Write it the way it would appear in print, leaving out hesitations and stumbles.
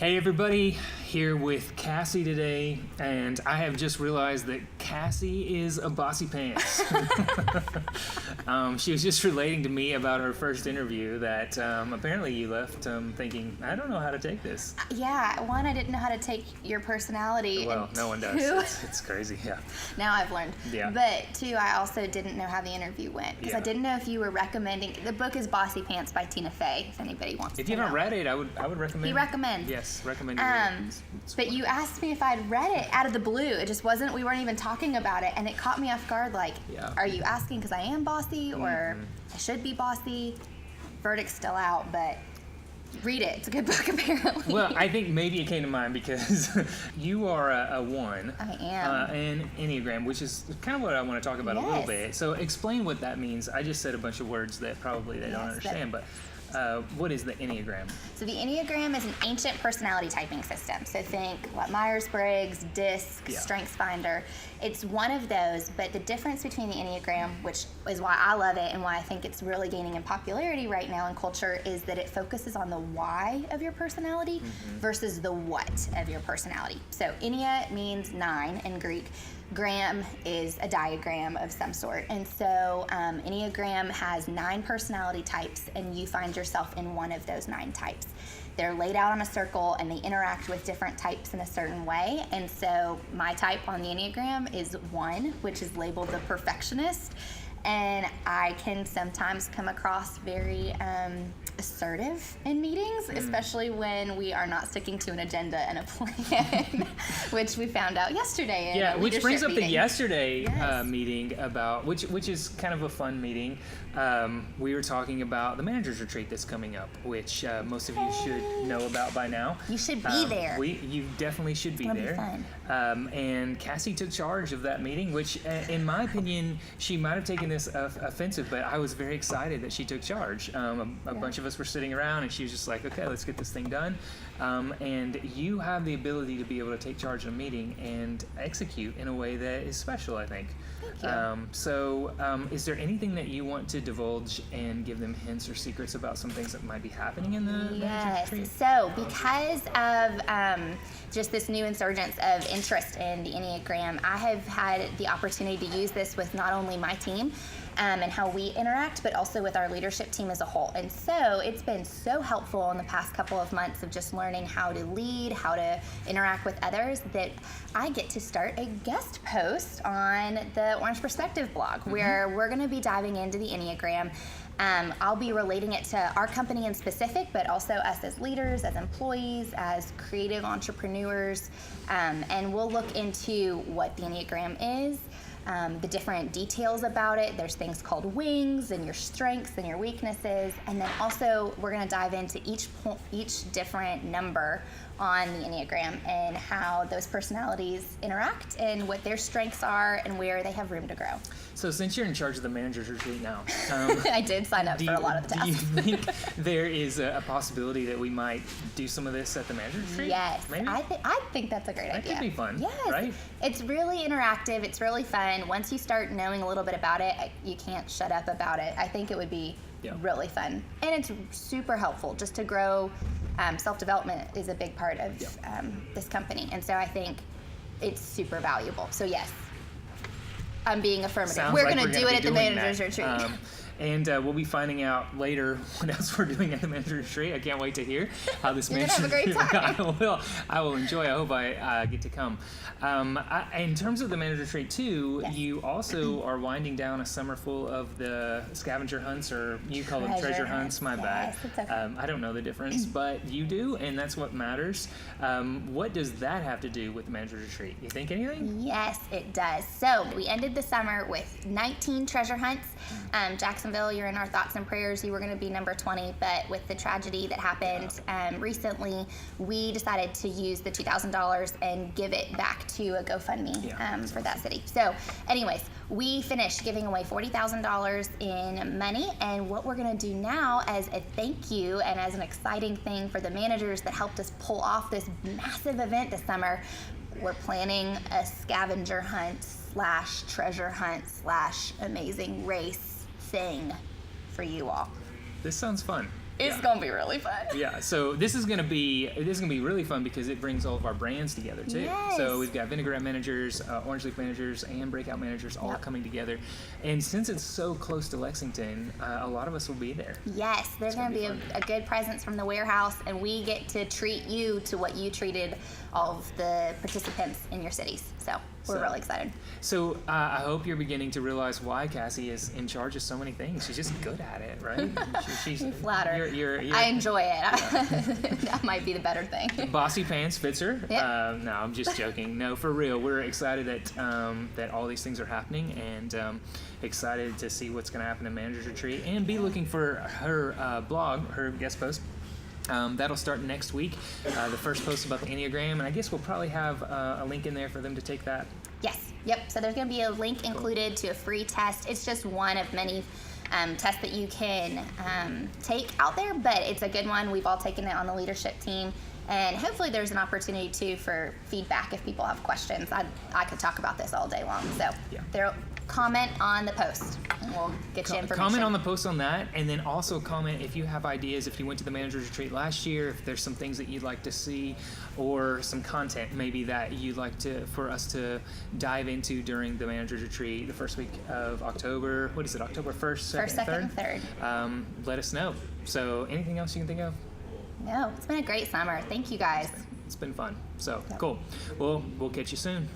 Hey everybody, here with Cassie today, and I have just realized that Cassie is a bossy pants. She was just relating to me about her first interview that apparently you left thinking, I don't know how to take this. Yeah, one, I didn't know how to take your personality. Well, and no one does. It's crazy, yeah. Now I've learned. Yeah. But two, I also didn't know how the interview went because I didn't know if you were recommending. The book is Bossy Pants by Tina Fey, if anybody wants to know. If you haven't read it, I would recommend. You recommend? Yes, recommend you read it. But you asked me if I'd read it out of the blue. It just wasn't, we weren't even talking about it, and it caught me off guard, like, are you asking because I am bossy, or I should be bossy? Verdict's still out, but read it. It's a good book, apparently. Well, I think maybe it came to mind because you are a 1. I am. And Enneagram, which is kind of what I want to talk about a little bit. So explain what that means. I just said a bunch of words that probably they don't understand, but what is the Enneagram? So the Enneagram is an ancient personality typing system. So think what Myers-Briggs, DISC, StrengthsFinder. It's one of those, but the difference between the Enneagram, which is why I love it and why I think it's really gaining in popularity right now in culture, is that it focuses on the why of your personality versus the what of your personality. So Ennea means 9 in Greek. Gram is a diagram of some sort. And so Enneagram has 9 personality types, and you find yourself in one of those 9 types. They're laid out on a circle, and they interact with different types in a certain way. And so my type on the Enneagram is 1, which is labeled the perfectionist. And I can sometimes come across very assertive in meetings, especially when we are not sticking to an agenda and a plan, which we found out yesterday. Which brings up the yesterday meeting about, which is kind of a fun meeting. We were talking about the manager's retreat that's coming up, which most of you should know about by now. You should be there. You definitely should be there. It'll be fun. And Cassie took charge of that meeting, which in my opinion, she might have taken this offensive, but I was very excited that she took charge. A bunch of us were sitting around, and she was just like, okay, let's get this thing done. And you have the ability to be able to take charge of a meeting and execute in a way that is special, I think. Thank you. Is there anything that you want to divulge and give them hints or secrets about some things that might be happening in the manager's retreat? So because of just this new insurgence of interest in the Enneagram, I have had the opportunity to use this with not only my team and how we interact, but also with our leadership team as a whole. And so it's been so helpful in the past couple of months of just learning how to lead, how to interact with others, that I get to start a guest post on the Orange Perspective blog, where we're going to be diving into the Enneagram. I'll be relating it to our company in specific, but also us as leaders, as employees, as creative entrepreneurs, and we'll look into what the Enneagram is, the different details about it. There's things called wings and your strengths and your weaknesses, and then also we're going to dive into each different number on the Enneagram and how those personalities interact and what their strengths are and where they have room to grow. So since you're in charge of the manager's retreat now, I did sign up for a lot of the tasks. Do you think there is a possibility that we might do some of this at the manager's retreat? Yes, maybe? I think that's a great idea. That could be fun, yes. right? It's really interactive. It's really fun. Once you start knowing a little bit about it, you can't shut up about it. I think it would be really fun. And it's super helpful just to grow. Self-development is a big part of this company. And so I think it's super valuable. So yes, I'm being affirmative. Sounds we're like going to do it at the manager's retreat. And we'll be finding out later what else we're doing at the manager's retreat. I can't wait to hear how this You're gonna have a great time. I will enjoy. I hope I get to come. In terms of the manager's retreat too, you also are winding down a summer full of the scavenger hunts, or you call them treasure hunts. My bad. It's okay. I don't know the difference, but you do, and that's what matters. What does that have to do with the manager's retreat? You think anything? Yes, it does. So we ended the summer with 19 treasure hunts. Jacksonville, you're in our thoughts and prayers. You were going to be number 20, but with the tragedy that happened recently, we decided to use the $2,000 and give it back to a GoFundMe for that city. So anyways, we finished giving away $40,000 in money, and what we're going to do now as a thank you and as an exciting thing for the managers that helped us pull off this massive event this summer, we're planning a scavenger hunt / treasure hunt / amazing race thing for you all. This sounds fun. It's gonna be really fun. Yeah, so this is gonna be really fun because it brings all of our brands together too. Yes. So we've got Enneagram managers, Orange Leaf managers, and Breakout managers all coming together. And since it's so close to Lexington, a lot of us will be there. Yes, there's going to be a good presence from the warehouse, and we get to treat you to what you treated all of the participants in your cities. So we're really excited. So I hope you're beginning to realize why Cassie is in charge of so many things. She's just good at it, right? She's Flattered. You're, I enjoy it. That might be the better thing. Bossy pants fits her. Yep. No, I'm just joking. No, for real. We're excited that all these things are happening, and excited to see what's going to happen in Manager's Retreat, and be looking for her blog, her guest post. That'll start next week. The first post about the Enneagram, and I guess we'll probably have a link in there for them to take that. Yes. Yep. So there's going to be a link included to a free test. It's just one of many tests that you can take out there, but it's a good one. We've all taken it on the leadership team, and hopefully there's an opportunity too for feedback if people have questions. I could talk about this all day long. So comment on the post, and we'll get you information. Comment on the post on that, and then also comment if you have ideas, if you went to the Manager's Retreat last year, if there's some things that you'd like to see, or some content maybe that you'd like for us to dive into during the Manager's Retreat the first week of October. What is it, October 1st, 2nd, 1st, 2nd, and 3rd. Let us know. So anything else you can think of? No, it's been a great summer. Thank you guys. It's been fun. So cool. Well, we'll catch you soon.